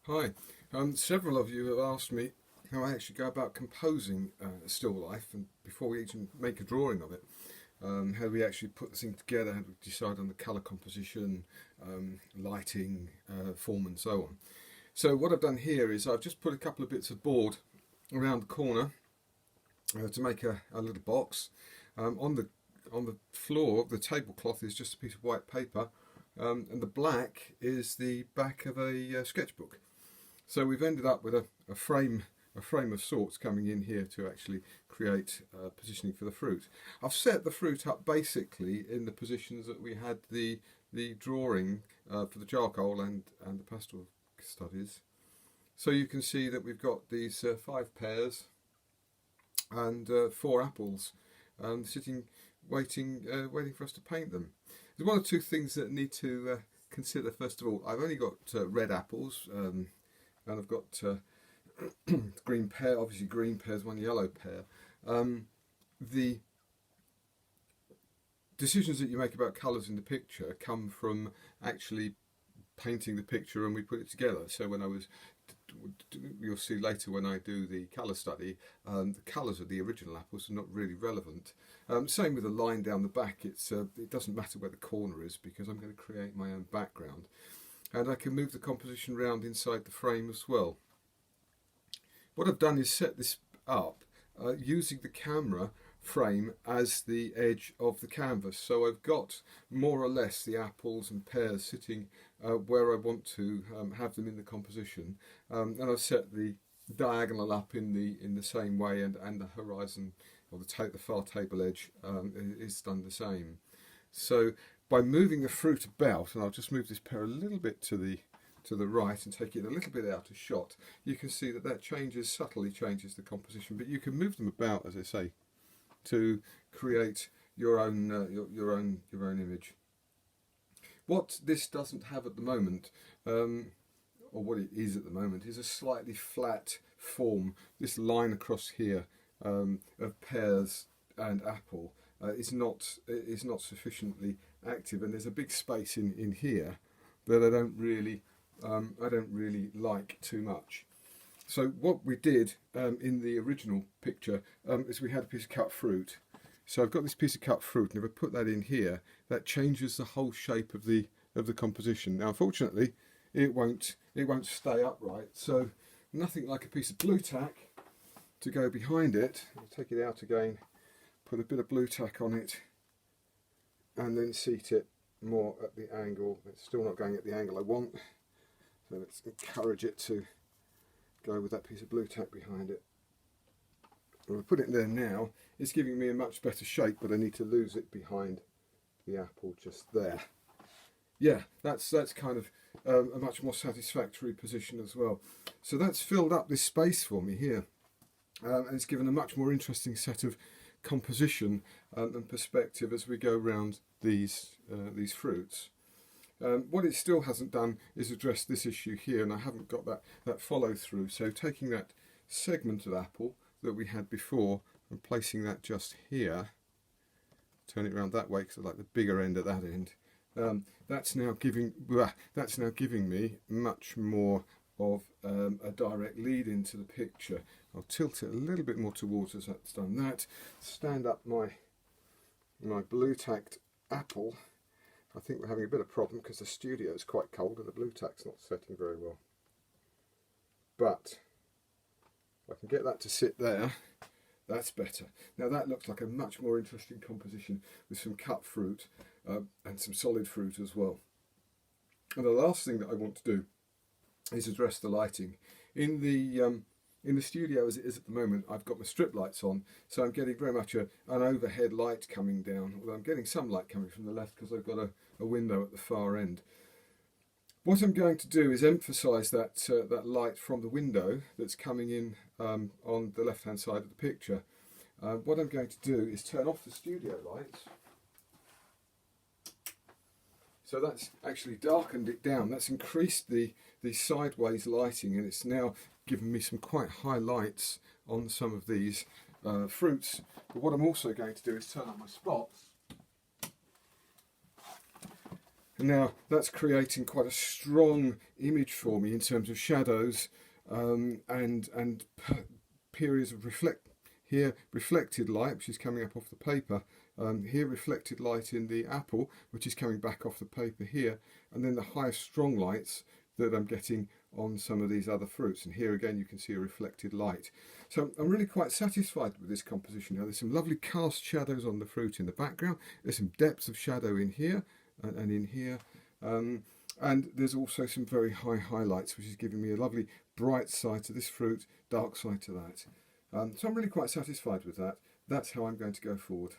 Hi. Several of you have asked me how I actually go about composing a still life, and before we even make a drawing of it, how we actually put the thing together, how we decide on the colour composition, lighting, form, and so on. So what I've done here is I've just put a couple of bits of board around the corner to make a little box. On the floor, the tablecloth is just a piece of white paper, and the black is the back of a sketchbook. So we've ended up with a frame of sorts coming in here to actually create positioning for the fruit. I've set the fruit up basically in the positions that we had the drawing for the charcoal and the pastel studies. So you can see that we've got these 5 pears and 4 apples sitting waiting for us to paint them. There's one or two things that need to consider. First of all, I've only got red apples. And I've got green pear, obviously green pears, one yellow pear. The decisions that you make about colours in the picture come from actually painting the picture and we put it together. So when you'll see later when I do the colour study, the colours of the original apples are not really relevant. Same with the line down the back, it doesn't matter where the corner is because I'm going to create my own background. And I can move the composition around inside the frame as well. What I've done is set this up using the camera frame as the edge of the canvas. So I've got more or less the apples and pears sitting where I want to have them in the composition. And I've set the diagonal up in the same way, and the horizon or the far table edge is done the same. So by moving the fruit about, and I'll just move this pear a little bit to the right and take it a little bit out of shot, you can see that subtly changes the composition. But you can move them about, as I say, to create your own image. What this doesn't have at the moment, or what it is at the moment, is a slightly flat form. This line across here of pears and apple is not sufficiently active, and there's a big space in here that I don't really like too much. So what we did in the original picture is we had a piece of cut fruit. So I've got this piece of cut fruit, and if I put that in here, that changes the whole shape of the composition. Now, unfortunately, it won't stay upright. So nothing like a piece of blue tack to go behind it. I'll take it out again, put a bit of blue tack on it, and then seat it more at the angle. It's still not going at the angle I want, so let's encourage it to go with that piece of blue tack behind it. When I put it there now, it's giving me a much better shape, but I need to lose it behind the apple just there. Yeah, that's kind of a much more satisfactory position as well. So that's filled up this space for me here, and it's given a much more interesting set of composition and perspective as we go around these fruits. What it still hasn't done is address this issue here, and I haven't got that follow through. So taking that segment of apple that we had before and placing that just here, turn it around that way because I like the bigger end at that end. That's now giving me much more of a direct lead into the picture. I'll tilt it a little bit more towards us. That's done that. Stand up my blue tacked apple. I think we're having a bit of problem because the studio is quite cold and the blue tack's not setting very well. But if I can get that to sit there, that's better. Now that looks like a much more interesting composition with some cut fruit and some solid fruit as well. And the last thing that I want to do is address the lighting. In the studio as it is at the moment, I've got my strip lights on, so I'm getting very much an overhead light coming down, although I'm getting some light coming from the left because I've got a window at the far end. What I'm going to do is emphasise that light from the window that's coming in on the left hand side of the picture. What I'm going to do is turn off the studio lights. So that's actually darkened it down. That's increased the sideways lighting, and it's now given me some quite high lights on some of these fruits. But what I'm also going to do is turn on my spots Now that's creating quite a strong image for me in terms of shadows, and periods of reflected light, which is coming up off the paper. Here reflected light in the apple, which is coming back off the paper here, and then the higher strong lights that I'm getting on some of these other fruits. And here again you can see a reflected light. So I'm really quite satisfied with this composition. Now there's some lovely cast shadows on the fruit in the background. There's some depths of shadow in here and in here. And there's also some very high highlights, which is giving me a lovely bright side to this fruit, dark side to that. So I'm really quite satisfied with that. That's how I'm going to go forward.